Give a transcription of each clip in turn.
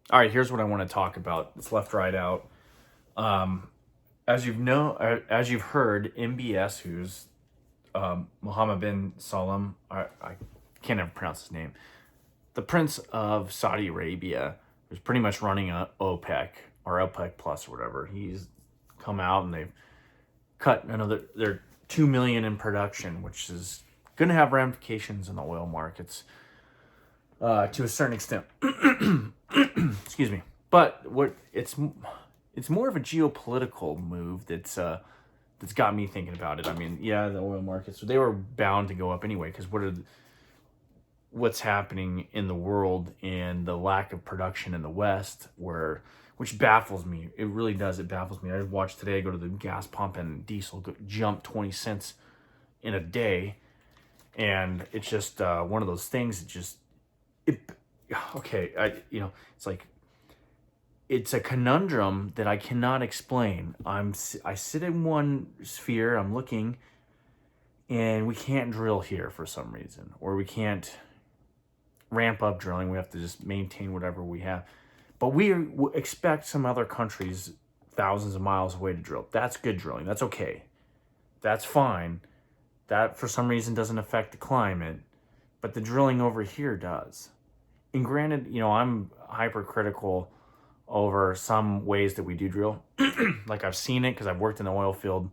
All right, here's what I want to talk about. It's left, right, out. Um, as you've heard, MBS, who's Mohammed bin Salem, I can't ever pronounce his name, the Prince of Saudi Arabia, who's pretty much running a OPEC or OPEC Plus or whatever. He's come out and they've cut they're 2 million in production, which is going to have ramifications in the oil markets to a certain extent. Excuse me. But it's more of a geopolitical move that's got me thinking about it. I mean, yeah, the oil markets, they were bound to go up anyway because what's happening in the world and the lack of production in the West, which baffles me. It really does. It baffles me. I watched today. I go to the gas pump and diesel jump 20 cents in a day, and it's just one of those things. It okay. It's like it's a conundrum that I cannot explain. I sit in one sphere. I'm looking, and we can't drill here for some reason, or we can't ramp up drilling. We have to just maintain whatever we have. But we expect some other countries thousands of miles away to drill. That's good drilling. That's okay. That's fine. That for some reason doesn't affect the climate, but the drilling over here does. And granted, I'm hypercritical over some ways that we do drill. Like I've seen it because I've worked in the oil field,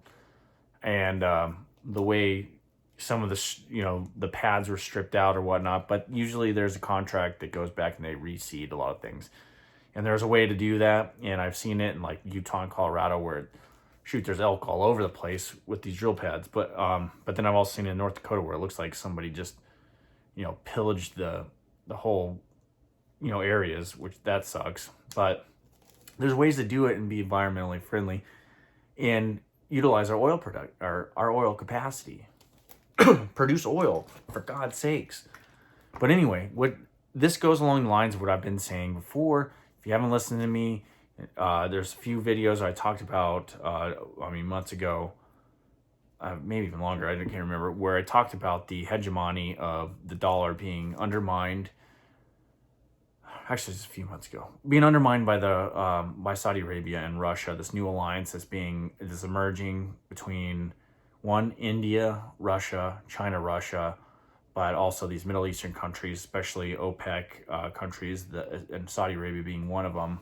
and the way some of the pads were stripped out or whatnot. But usually there's a contract that goes back and they reseed a lot of things. And there's a way to do that, and I've seen it in like Utah and Colorado where there's elk all over the place with these drill pads. But then I've also seen it in North Dakota where it looks like somebody just pillaged the whole areas, which that sucks. But there's ways to do it and be environmentally friendly and utilize our our oil capacity. Produce oil, for God's sakes. But anyway, what this goes along the lines of what I've been saying before. If you haven't listened to me, there's a few videos I talked about, months ago, maybe even longer, I can't remember, where I talked about the hegemony of the dollar being undermined. Actually, it's a few months ago, being undermined by by Saudi Arabia and Russia. This new alliance is emerging between India, Russia, China, Russia, but also these Middle Eastern countries, especially OPEC countries, and Saudi Arabia being one of them.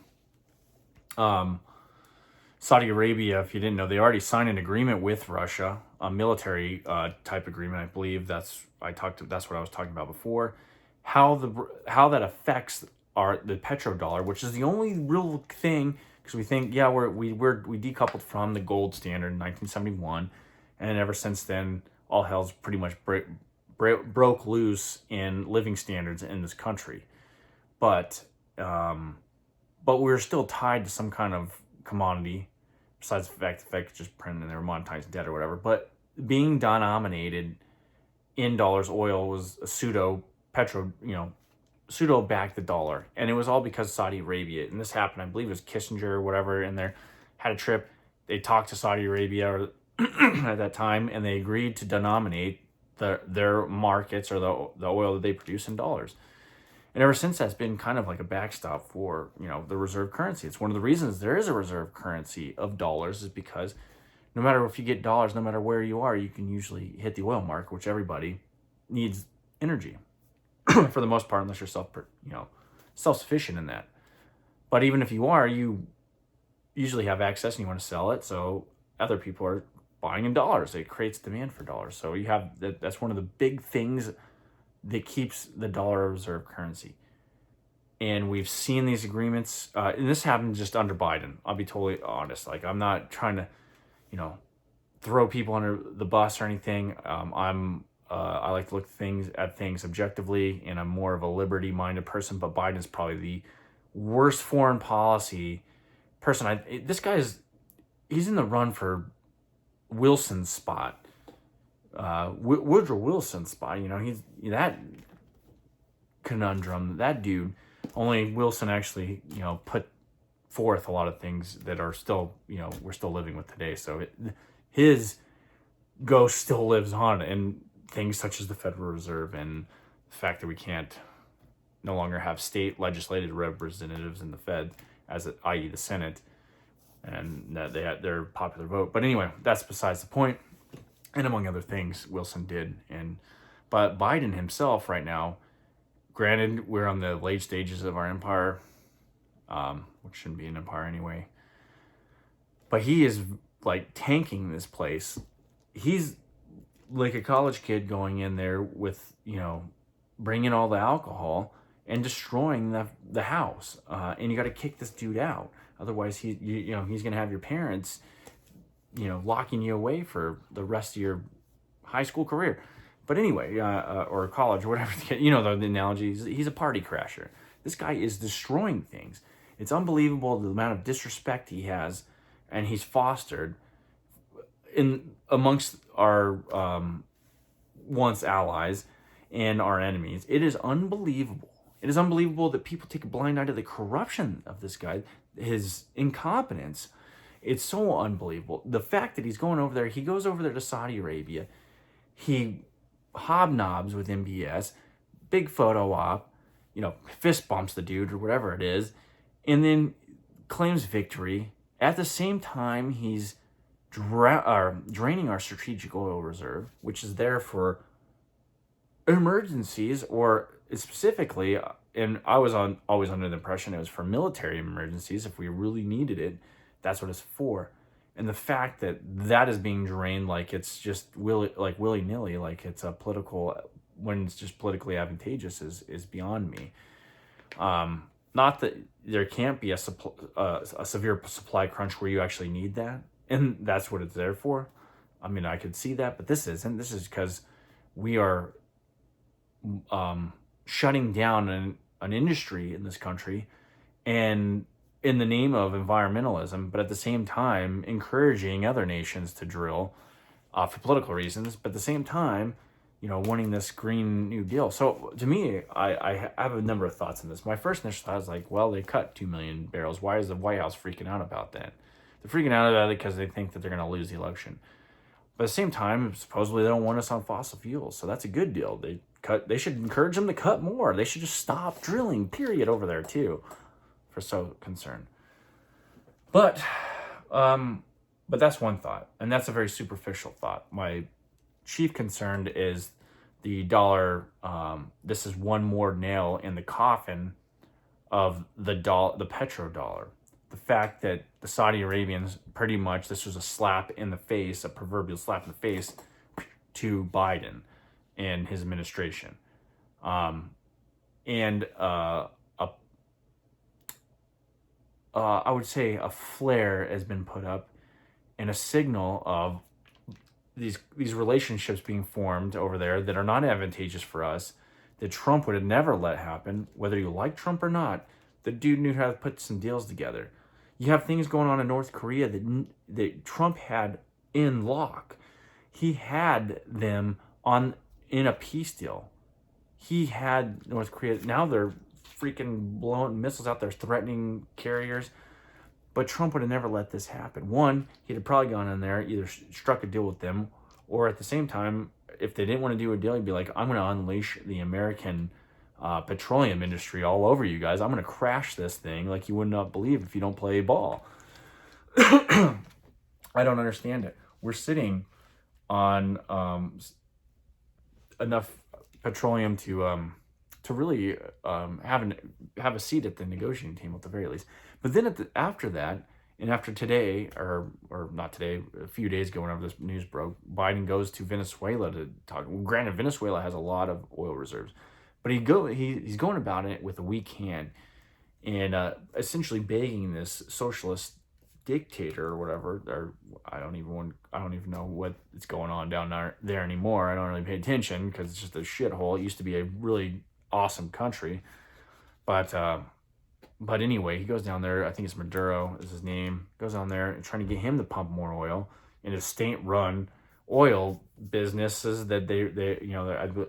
Saudi Arabia, if you didn't know, they already signed an agreement with Russia, a military type agreement. I believe that's what I was talking about before. How that affects the petrodollar, which is the only real thing, because we think, yeah, we decoupled from the gold standard in 1971, and ever since then, all hell's pretty much broke loose in living standards in this country. But we're still tied to some kind of commodity, besides the fact it's just printing their monetized debt or whatever. But being denominated in dollars, oil was a pseudo backed the dollar, and it was all because of Saudi Arabia. And this happened, I believe it was Kissinger or whatever, in there had a trip. They talked to Saudi Arabia at that time, and they agreed to denominate their markets or the oil that they produce in dollars. And ever since, that's been kind of like a backstop for the reserve currency. It's one of the reasons there is a reserve currency of dollars, is because no matter if you get dollars, no matter where you are, you can usually hit the oil market, which everybody needs energy for the most part, unless you're self-sufficient in that. But even if you are, you usually have access and you want to sell it, so other people are buying in dollars. It creates demand for dollars. So you have that's one of the big things that keeps the dollar a reserve currency. And we've seen these agreements, and this happened just under Biden. I'll be totally honest. Like, I'm not trying to, throw people under the bus or anything. I like to look at things objectively, and I'm more of a liberty-minded person. But Biden's probably the worst foreign policy person. He's in the run for Wilson's spot, Woodrow Wilson's spot. He's that conundrum. That dude. Only Wilson actually, put forth a lot of things that are still, we're still living with today. So his ghost still lives on, and things such as the Federal Reserve and the fact that we can't no longer have state legislative representatives in the Fed, i.e. the Senate, and that they had their popular vote. But anyway, that's besides the point. And among other things, Wilson did. But Biden himself right now, granted, we're on the late stages of our empire, which shouldn't be an empire anyway. But he is like tanking this place. He's like a college kid going in there with, bringing all the alcohol and destroying the house. And you got to kick this dude out. Otherwise, he's going to have your parents, locking you away for the rest of your high school career. But anyway, or college or whatever, the analogy. He's a party crasher. This guy is destroying things. It's unbelievable the amount of disrespect he has, and he's fostered amongst our once allies and our enemies. It is unbelievable. It is unbelievable that people take a blind eye to the corruption of this guy, his incompetence. It's so unbelievable. The fact that he's going over there, he goes over there to Saudi Arabia, he hobnobs with MBS, big photo op, fist bumps the dude or whatever it is, and then claims victory. At the same time, he's draining our strategic oil reserve, which is there for emergencies, or specifically, and I was always under the impression it was for military emergencies. If we really needed it, that's what it's for. And the fact that that is being drained like it's just willy-nilly, like it's a political, when it's just politically advantageous, is beyond me. Not that there can't be a severe supply crunch where you actually need that, and that's what it's there for. I mean, I could see that, but this isn't. This is because we are shutting down an industry in this country, and in the name of environmentalism, but at the same time encouraging other nations to drill for political reasons, but at the same time, wanting this Green New Deal. So to me, I have a number of thoughts on this. My first initial thought is like, well, they cut 2 million barrels. Why is the White House freaking out about that? They're freaking out about it because they think that they're going to lose the election. But at the same time, supposedly they don't want us on fossil fuels. So that's a good deal. They should encourage them to cut more. They should just stop drilling, period, over there too, for so concerned. But that's one thought, and that's a very superficial thought. My chief concern is the dollar. This is one more nail in the coffin of the petrodollar. The fact that the Saudi Arabians, pretty much, this was a slap in the face, a proverbial slap in the face to Biden and his administration. I would say a flare has been put up and a signal of these relationships being formed over there that are not advantageous for us, that Trump would have never let happen. Whether you like Trump or not, the dude knew how to put some deals together. You have things going on in North Korea that Trump had in lock. He had them in a peace deal. He had North Korea. Now they're freaking blowing missiles out there, threatening carriers. But Trump would have never let this happen. One, he'd have probably gone in there, either struck a deal with them, or at the same time, if they didn't want to do a deal, he'd be like, I'm going to unleash the American petroleum industry all over you guys. I'm going to crash this thing like you would not believe if you don't play ball. I don't understand it. We're sitting on enough petroleum to really have a seat at the negotiating table at the very least. But then after that, and after today, or not today, a few days ago, whenever this news broke, Biden goes to Venezuela to talk. Well, granted, Venezuela has a lot of oil reserves, but he's going about it with a weak hand, and essentially begging this socialist dictator or whatever, or I don't even know what is going on down there anymore. I don't really pay attention because it's just a shithole. It used to be a really awesome country, but anyway, he goes down there. I think it's Maduro is his name. Goes down there and trying to get him to pump more oil in his state-run oil businesses that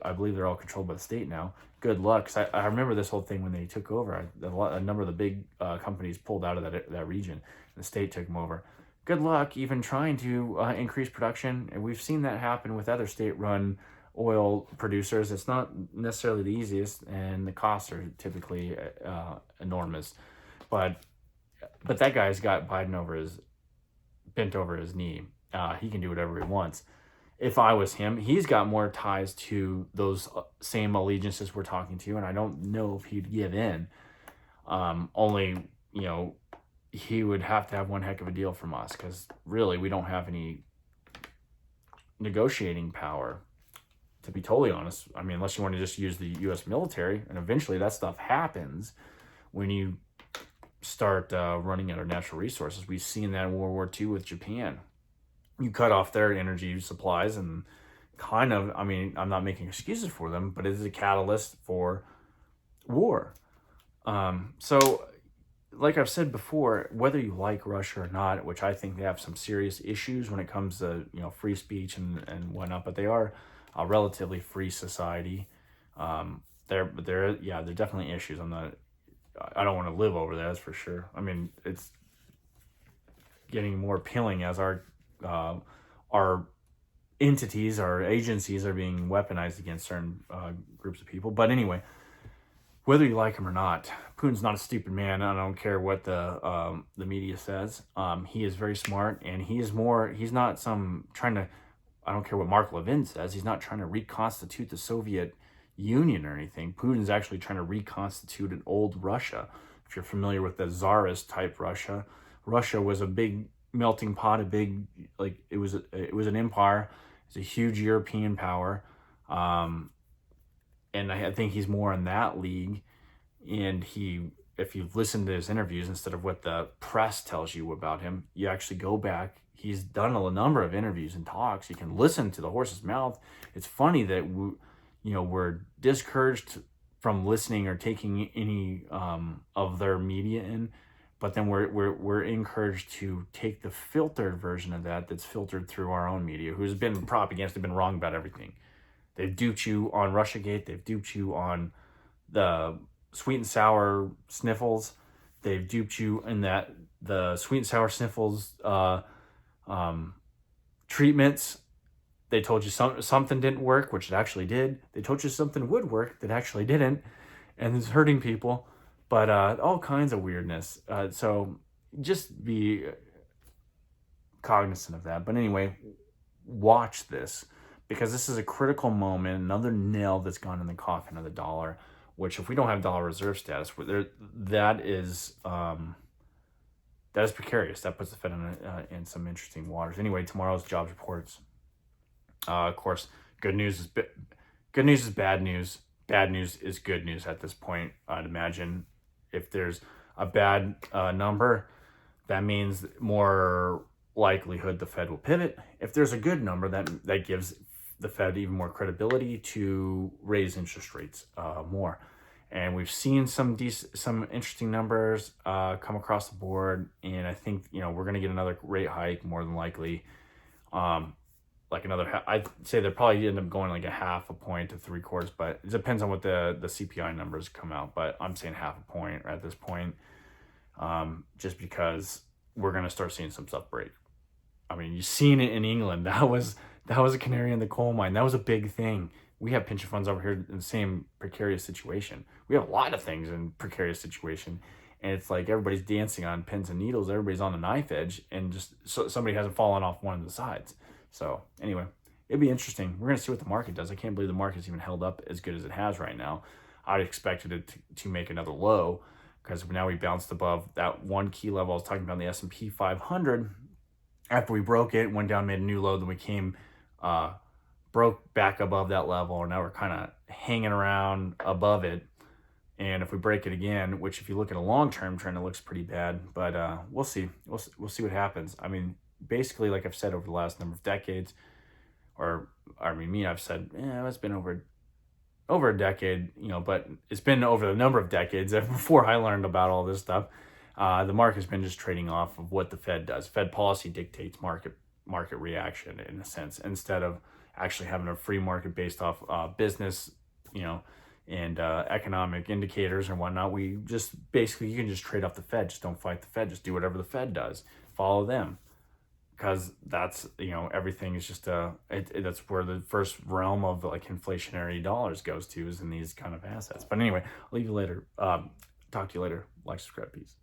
I believe they're all controlled by the state now. Good luck. 'Cause I remember this whole thing when they took over. A number of the big companies pulled out of that region. The state took them over. Good luck even trying to increase production. And we've seen that happen with other state-run oil producers. It's not necessarily the easiest, and the costs are typically enormous. But that guy's got Biden bent over his knee. He can do whatever he wants. If I was him, he's got more ties to those same allegiances we're talking to, and I don't know if he'd give in. Only, he would have to have one heck of a deal from us, because really we don't have any negotiating power, to be totally honest. I mean, unless you want to just use the U.S. military, and eventually that stuff happens when you start running out of natural resources. We've seen that in World War II with Japan. You cut off their energy supplies, and kind of, I mean, I'm not making excuses for them, but it is a catalyst for war. So, like I've said before, whether you like Russia or not, which I think they have some serious issues when it comes to free speech and whatnot, but they are a relatively free society. There definitely issues. I don't want to live over there, that's for sure. I mean, it's getting more appealing as our entities, our agencies are being weaponized against certain groups of people. But anyway, whether you like him or not, Putin's not a stupid man. I don't care what the media says. He is very smart, and he's not I don't care what Mark Levin says. He's not trying to reconstitute the Soviet Union or anything. Putin's actually trying to reconstitute an old Russia. If you're familiar with the Tsarist type Russia, Russia was a big melting pot, it was an empire. It's a huge European power. And I think he's more in that league. And if you've listened to his interviews instead of what the press tells you about him, you actually go back. He's done a number of interviews and talks. You can listen to the horse's mouth. It's funny that we're discouraged from listening or taking any of their media in, but then we're encouraged to take the filtered version of that's filtered through our own media, who's been propaganda, been wrong about everything. They've duped you on Russiagate. They've duped you on the sweet and sour sniffles. They've duped you in the sweet and sour sniffles treatments. They told you something didn't work, which it actually did. They told you something would work that actually didn't, and it's hurting people. But all kinds of weirdness. So just be cognizant of that. But anyway, watch this, because this is a critical moment, another nail that's gone in the coffin of the dollar, which if we don't have dollar reserve status, that is precarious. That puts the Fed in some interesting waters. Anyway, tomorrow's jobs reports. Of course, good news is bad news. Bad news is good news at this point. I'd imagine if there's a bad number, that means more likelihood the Fed will pivot. If there's a good number, that gives the Fed even more credibility to raise interest rates more. And we've seen some interesting numbers come across the board, and I think we're going to get another rate hike more than likely. I'd say they'll probably end up going like a half a point to 3/4, but it depends on what the CPI numbers come out. But I'm saying half a point at this point, just because we're going to start seeing some stuff break. I mean, you've seen it in England. That was a canary in the coal mine. That was a big thing. We have pension funds over here in the same precarious situation. We have a lot of things in precarious situation. And it's like everybody's dancing on pins and needles. Everybody's on the knife edge, and just somebody hasn't fallen off one of the sides. So anyway, it'd be interesting. We're going to see what the market does. I can't believe the market's even held up as good as it has right now. I expected it to make another low, because now we bounced above that one key level I was talking about in the S&P 500. After we broke it, went down, made a new low, then we came, broke back above that level, and now we're kind of hanging around above it. And if we break it again, which if you look at a long-term trend, it looks pretty bad, but we'll see. We'll see what happens. I mean, basically, like I've said over the last number of decades, I've said, it's been over a decade, but it's been over the number of decades before I learned about all this stuff. The market's been just trading off of what the Fed does. Fed policy dictates market reaction in a sense, instead of actually having a free market based off business, and economic indicators and whatnot. We just basically, you can just trade off the Fed. Just don't fight the Fed. Just do whatever the Fed does. Follow them. because that's, everything is just that's where the first realm of like inflationary dollars goes to, is in these kind of assets. But anyway, I'll leave you later. Talk to you later. Like, subscribe, peace.